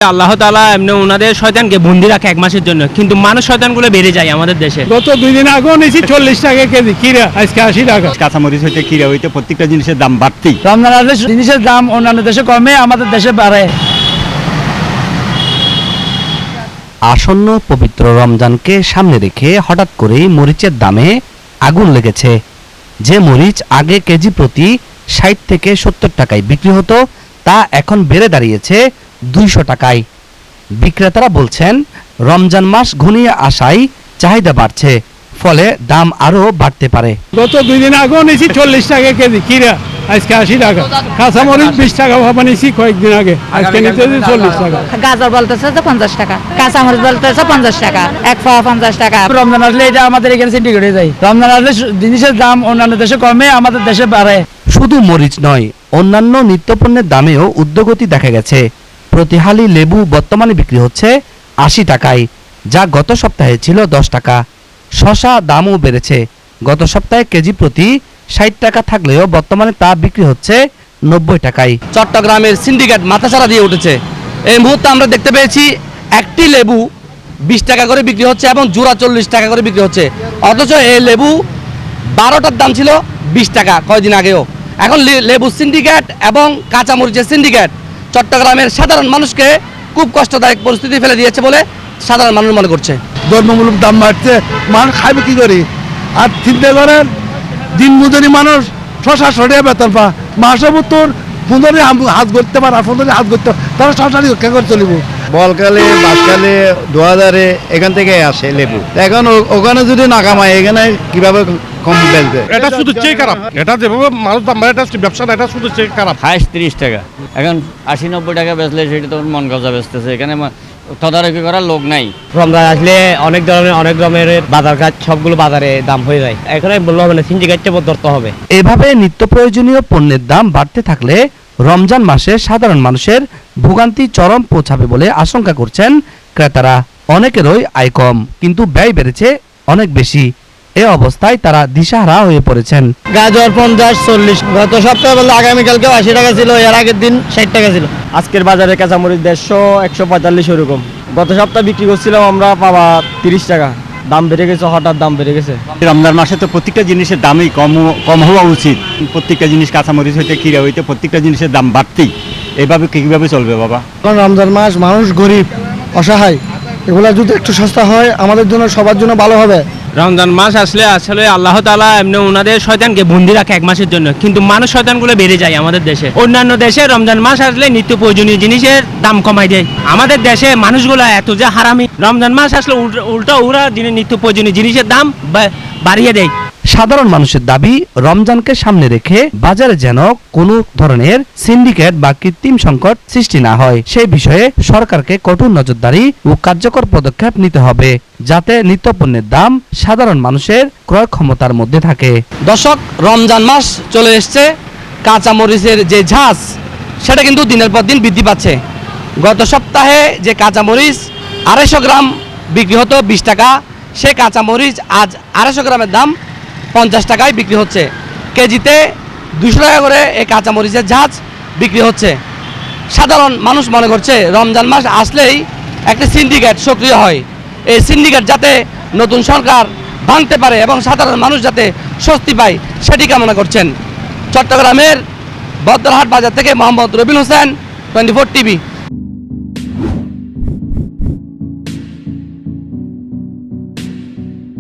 আল্লাহ তাআলা এমনি ওনাদের শয়তানকে বন্দি রাখে এক মাসের জন্য, কিন্তু মানুষ শয়তানগুলো বেড়ে যায় আমাদের দেশে। গত 2 দিন আগেও নিয়েছি 40 টাকা কেজি কিরা, আজকে 80 টাকা। কাঁচামরিচ হইতে কিরা হইতে প্রত্যেকটা জিনিসের দাম বাড়তি। রমজান আসলে জিনিসের দাম অন্যান্য দেশে কমে, আমাদের দেশে বাড়ে। আসন্ন পবিত্র রমজানকে সামনে রেখে হঠাৎ করেই মরিচের দামে আগুন লেগেছে। যে মরিচ আগে কেজি প্রতি 60 থেকে 70 টাকায় বিক্রি হতো, তা এখন বেড়ে দাঁড়িয়েছে 200 টাকায়। বিক্রেতারা বলছেন, রমজান মাস ঘনিয়ে আসায় চাহিদা বাড়ছে, ফলে দাম আরও বাড়তে পারে। গত 2 দিন আগেও নিয়েছি 40 টাকা কেজি কিরা, আজকে 80 টাকা। কাঁচামরিচ 20 টাকা ভাবা নিয়েছি কয়েকদিন আগে, আজকে নিতে 40 টাকা। গাজর বলতেছে যে 50 টাকা, কাঁচামরিচ বলতেছে 50 টাকা, এক পাওয়া 50 টাকা। রমজান আসলে এটা আমাদের এখানে সিন্ডিকেট হয়ে যায়। রমজান আসলে জিনিসের দাম অন্যান্য দেশে কমে, আমাদের দেশে বাড়ে। শুধু মরিচ নয়, অন্যান্য নিত্যপণ্যের দামেও ঊর্ধ্বগতি দেখা গেছে। প্রতি হালি লেবু বর্তমানে বিক্রি হচ্ছে 80 টাকায়, যা গত সপ্তাহে ছিল 10 টাকা। শসা দামও বেড়েছে। গত সপ্তাহে কেজি প্রতি 60 টাকা থাকলেও বর্তমানে তা বিক্রি হচ্ছে 90 টাকায়। চট্টগ্রামের সিন্ডিকেট মাথাচাড়া দিয়ে উঠেছে। এই মুহূর্তে আমরা দেখতে পেয়েছি একটি লেবু 20 টাকা করে বিক্রি হচ্ছে এবং জোড়া 40 টাকা করে বিক্রি হচ্ছে, অথচ এই লেবু 12টার দাম ছিল 20 টাকা কয়েকদিন আগেও। এখন লেবু সিন্ডিকেট এবং কাঁচামরিচের সিন্ডিকেট চট্টগ্রামের সাধারণ মানুষকে খুব কষ্টদায়ক পরিস্থিতি ফেলে দিয়েছে বলে সাধারণ মানুষ মনে করছে। দ্রব্যমূল্য দাম বাড়ছে, মানুষ খাইবে কি করে? আর চিন্তা করেন, দিন মজুরি মানুষ 600 টাকা বেতন পা, মাসে উত্তর 15 হাত করতে পারে, আর 15 হাত করতে তারা 600 রক্ষা করে চলিব। বলকালে বাসকালে 2000-এ এখান থেকে আসে লেবু। এখন ওখানে যদি না কামায়, এখানে কিভাবে কম বেচবে? এটা শুধু চেয়ে খারাপ। এটা যেভাবে মানুষ দাম বাড়ে, এটা ব্যবসা না, এটা শুধু চেয়ে খারাপ। হাইস্ট 30 টাকা, এখন 80-90 টাকা বেচলে সেটা তো মন গজা বেচতেছে। এখানে তদারকি করার লোক নাই। রমজান আসলে অনেক রকমের বাজার কাজ সবগুলো বাজারে দাম হয়ে যায়। এখানে বললে হবে না, সিন্ডিকেটটা ধরতে হবে। এভাবে নিত্য প্রয়োজনীয় পণ্যের দাম বাড়তে থাকলে রমজান মাসে সাধারণ মানুষের ভোগান্তি চরম পৌঁছাবে বলে আশঙ্কা করছেন ক্রেতারা। অনেকেরই আয় কম, কিন্তু ব্যয় বেড়েছে অনেক বেশি। এ অবস্থায় তারা দিশাহারা হয়ে পড়েছেন। গাজর 50-40, গত সপ্তাহে বললে আগামীকালকে 80 টাকা ছিল, এর আগের দিন 60 টাকা ছিল। আজকের বাজারে কাঁচামরিচ 150-145 এরকম। গত সপ্তাহে বিক্রি করছিলাম আমরা পাওয়া 30 টাকা। দাম বেড়ে গেছে, হঠাৎ দাম বেড়ে গেছে। রমজান মাসে তো প্রত্যেকটা জিনিসের দামই কম হওয়া উচিত। প্রত্যেকটা জিনিস কাঁচামরিচ হইতে কিরা হইতে প্রত্যেকটা জিনিসের দাম বাড়তি। এইভাবে কিভাবে চলবে বাবা? কারণ রমজান মাস, মানুষ গরিব অসহায়, এগুলা যদি একটু সস্তা হয় আমাদের জন্য, সবার জন্য ভালো হবে। রমজান মাস আসলে আল্লাহ তাআলা এমনি ওনাদের শয়তানকে বন্দি রাখে এক মাসের জন্য, কিন্তু মানুষ শয়তানগুলো বেড়ে যায় আমাদের দেশে। অন্যান্য দেশে রমজান মাস আসলে নিত্য প্রয়োজনীয় জিনিসের দাম কমাই দেয়। আমাদের দেশে মানুষগুলো এত যে হারামি, রমজান মাস আসলে উল্টা ওরা নিত্য প্রয়োজনীয় জিনিসের দাম বাড়িয়ে দেয়। সাধারণ মানুষের দাবি, রমজানকে সামনে রেখে বাজারে যেন কোনো ধরনের সিন্ডিকেট বা কৃত্রিম সংকট সৃষ্টি না হয়, সেই বিষয়ে সরকারকে কঠোর নজরদারি ও কার্যকর পদক্ষেপ নিতে হবে, যাতে নিত্যপণ্যের দাম সাধারণ মানুষের ক্রয় ক্ষমতার মধ্যে থাকে। দর্শক, রমজান মাস চলে এসছে। কাঁচামরিচের যে ঝাঁজ, সেটা কিন্তু দিনের পর দিন বৃদ্ধি পাচ্ছে। গত সপ্তাহে যে কাঁচামরিচ 250 গ্রাম বিক্রি হতো 20 টাকা, সে কাঁচামরিচ আজ 250 গ্রামের দাম 50 টাকায় বিক্রি হচ্ছে। কেজিতে 200 টাকা করে এই কাঁচামরিচের ঝাঁজ বিক্রি হচ্ছে। সাধারণ মানুষ মনে করছে রমজান মাস আসলেই একটা সিন্ডিকেট সক্রিয় হয়। এই সিন্ডিকেট যাতে নতুন সরকার ভাঙতে পারে এবং সাধারণ মানুষ যাতে স্বস্তি পায়, সেটি কামনা করছেন। চট্টগ্রামের বদরহাট বাজার থেকে মোহাম্মদ রবিন হোসেন, 24 টিভি।